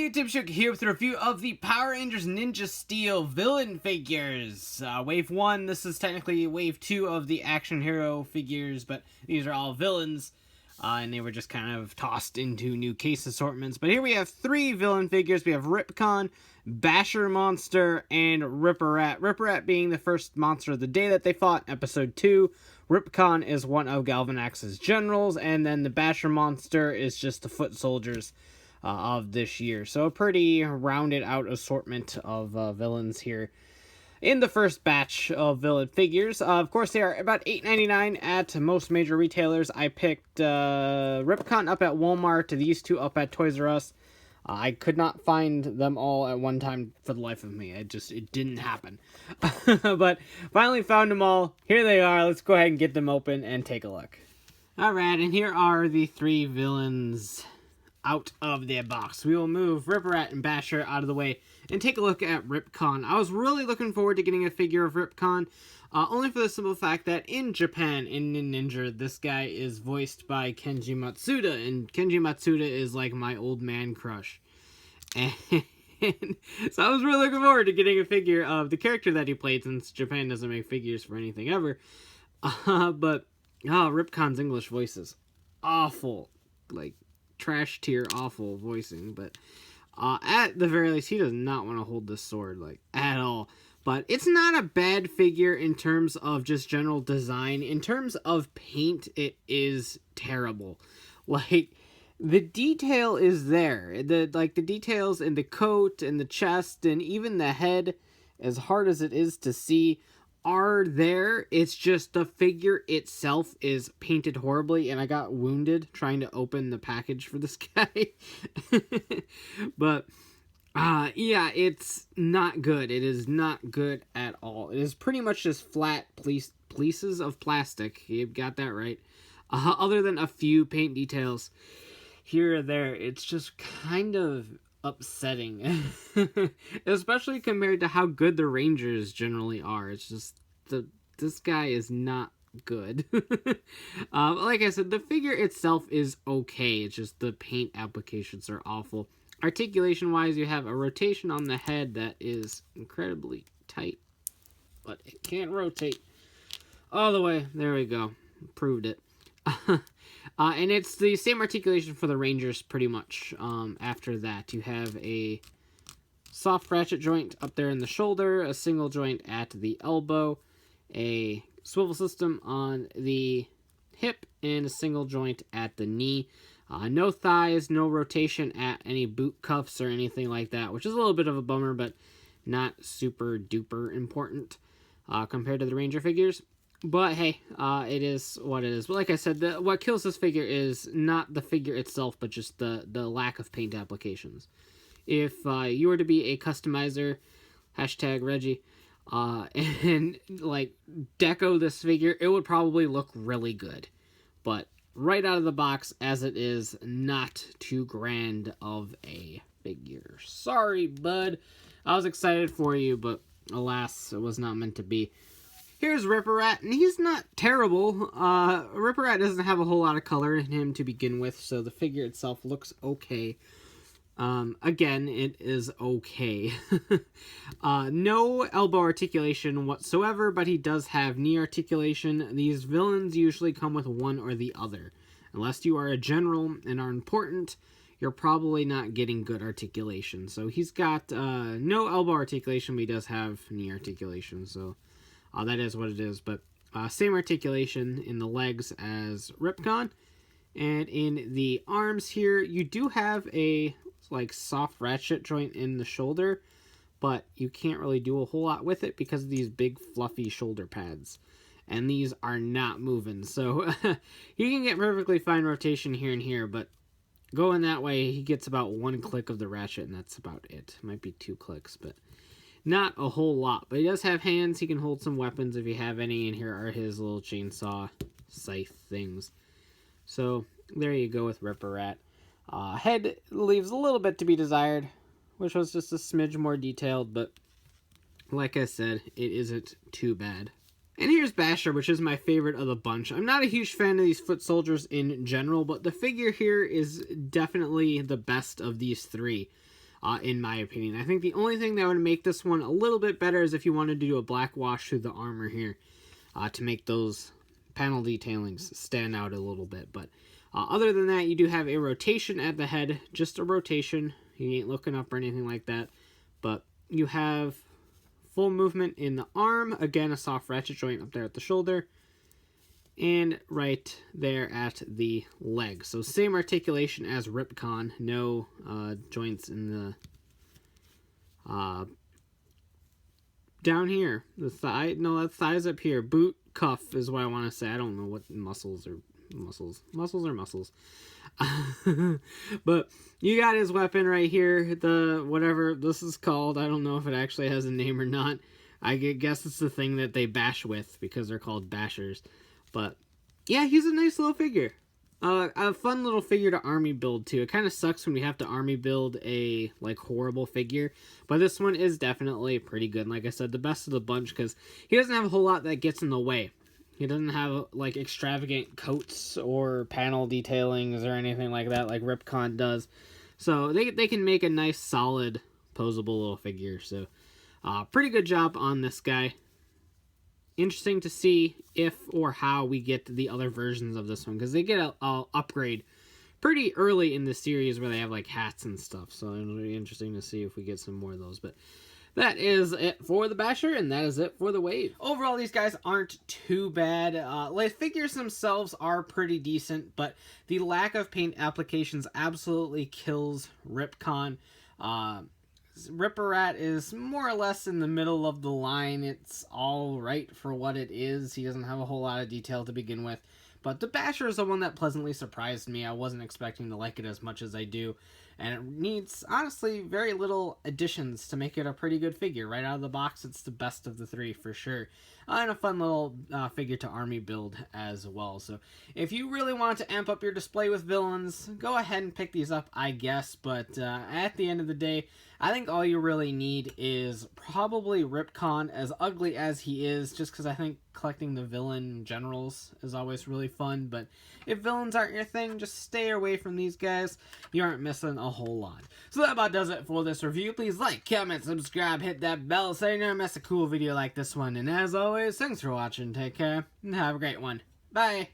Hey, Tim Shook here with a review of the Power Rangers Ninja Steel villain figures. Wave 1, this is technically Wave 2 of the action hero figures, but these are all villains, and they were just kind of tossed into new case assortments. But here we have 3 villain figures. We have Ripcon, Basher Monster, and Ripperrat. Ripperrat being the first monster of the day that they fought, Episode 2. Ripcon is one of Galvanax's generals, and then the Basher Monster is just the foot soldiers of this year. So a pretty rounded out assortment of villains here in the first batch of villain figures. Of course, they are about $8.99 at most major retailers. I picked Ripcon up at Walmart, these two up at Toys R Us. I could not find them all at one time for the life of me. It didn't happen. But finally found them all. Here they are. Let's go ahead and get them open and take a look. Alright, and here are the 3 villains out of their box. We will move Ripperrat and Basher out of the way and take a look at Ripcon. I was really looking forward to getting a figure of Ripcon, only for the simple fact that in Japan, in Ninja, this guy is voiced by Kenji Matsuda, and Kenji Matsuda is like my old man crush. And so I was really looking forward to getting a figure of the character that he played, since Japan doesn't make figures for anything ever. But Ripcon's English voice is awful. Like, trash tier awful voicing, but at the very least, he does not want to hold this sword, like, at all. But it's not a bad figure in terms of just general design. In terms of paint, it is terrible. Like, the detail is there. The details in the coat and the chest and even the head, as hard as it is to see, are there. It's just the figure itself is painted horribly, and I got wounded trying to open the package for this guy. But yeah, it's not good. It is not good at all. It is pretty much just flat pieces of plastic. You've got that right. Other than a few paint details here or there, it's just kind of upsetting. Especially compared to how good the Rangers generally are. It's just this guy is not good. Like I said, the figure itself is okay. It's just the paint applications are awful. Articulation wise, you have a rotation on the head that is incredibly tight, but it can't rotate all the way. There we go, proved it. And it's the same articulation for the Rangers pretty much. After that, you have a soft ratchet joint up there in the shoulder, a single joint at the elbow, a swivel system on the hip, and a single joint at the knee. No thighs, no rotation at any boot cuffs or anything like that, which is a little bit of a bummer, but not super duper important compared to the Ranger figures. But hey, it is what it is. But like I said, what kills this figure is not the figure itself, but just the lack of paint applications. If you were to be a customizer, hashtag Reggie, and like deco this figure, it would probably look really good. But right out of the box, as it is, not too grand of a figure. Sorry, bud. I was excited for you, but alas, it was not meant to be. Here's Ripperrat, and he's not terrible. Ripperrat doesn't have a whole lot of color in him to begin with, so the figure itself looks okay. Again, it is okay. No elbow articulation whatsoever, but he does have knee articulation. These villains usually come with one or the other. Unless you are a general and are important, you're probably not getting good articulation. So he's got no elbow articulation, but he does have knee articulation, so that is what it is. But same articulation in the legs as Ripcon. And in the arms here, you do have a like soft ratchet joint in the shoulder, but you can't really do a whole lot with it because of these big fluffy shoulder pads. And these are not moving. So you can get perfectly fine rotation here and here, but going that way, he gets about 1 click of the ratchet, and that's about it. Might be 2 clicks, but not a whole lot. But he does have hands. He can hold some weapons if you have any, and here are his little chainsaw scythe things. So there you go with Ripperrat. Head leaves a little bit to be desired, which was just a smidge more detailed, but like I said, it isn't too bad. And here's Basher, which is my favorite of the bunch. I'm not a huge fan of these foot soldiers in general, but the figure here is definitely the best of these 3. in my opinion. I think the only thing that would make this one a little bit better is if you wanted to do a black wash through the armor here to make those panel detailings stand out a little bit. But other than that, you do have a rotation at the head, just a rotation. You ain't looking up or anything like that. But you have full movement in the arm. Again, a soft ratchet joint up there at the shoulder. And right there at the leg. So same articulation as Ripcon. No joints in the... down here. The thigh. No, that thigh's up here. Boot cuff is what I want to say. I don't know what muscles or muscles. Muscles or muscles. But you got his weapon right here. The whatever this is called. I don't know if it actually has a name or not. I guess it's the thing that they bash with because they're called bashers. But yeah, he's a nice little figure. A fun little figure to army build too. It kind of sucks when we have to army build a like horrible figure, but this one is definitely pretty good. And like I said, the best of the bunch because he doesn't have a whole lot that gets in the way. He doesn't have like extravagant coats or panel detailings or anything like that like Ripcon does. So they can make a nice solid posable little figure. So pretty good job on this guy. Interesting to see if or how we get the other versions of this one because they get a upgrade pretty early in the series where they have like hats and stuff. So it'll be interesting to see if we get some more of those. But that is it for the Basher, and that is it for the Wave. Overall, these guys aren't too bad. Like figures themselves are pretty decent, but the lack of paint applications absolutely kills Ripcon. Ripperrat is more or less in the middle of the line. It's all right for what it is. He doesn't have a whole lot of detail to begin with. But the Basher is the one that pleasantly surprised me. I wasn't expecting to like it as much as I do. And it needs, honestly, very little additions to make it a pretty good figure. Right out of the box, it's the best of the three for sure. And a fun little figure to army build as well. So if you really want to amp up your display with villains, go ahead and pick these up, I guess. But at the end of the day, I think all you really need is probably Ripcon, as ugly as he is, just because I think collecting the villain generals is always really fun. But if villains aren't your thing, just stay away from these guys. You aren't missing a whole lot. So that about does it for this review. Please like, comment, subscribe, hit that bell so you never miss a cool video like this one. And as always, thanks for watching, take care, and have a great one. Bye!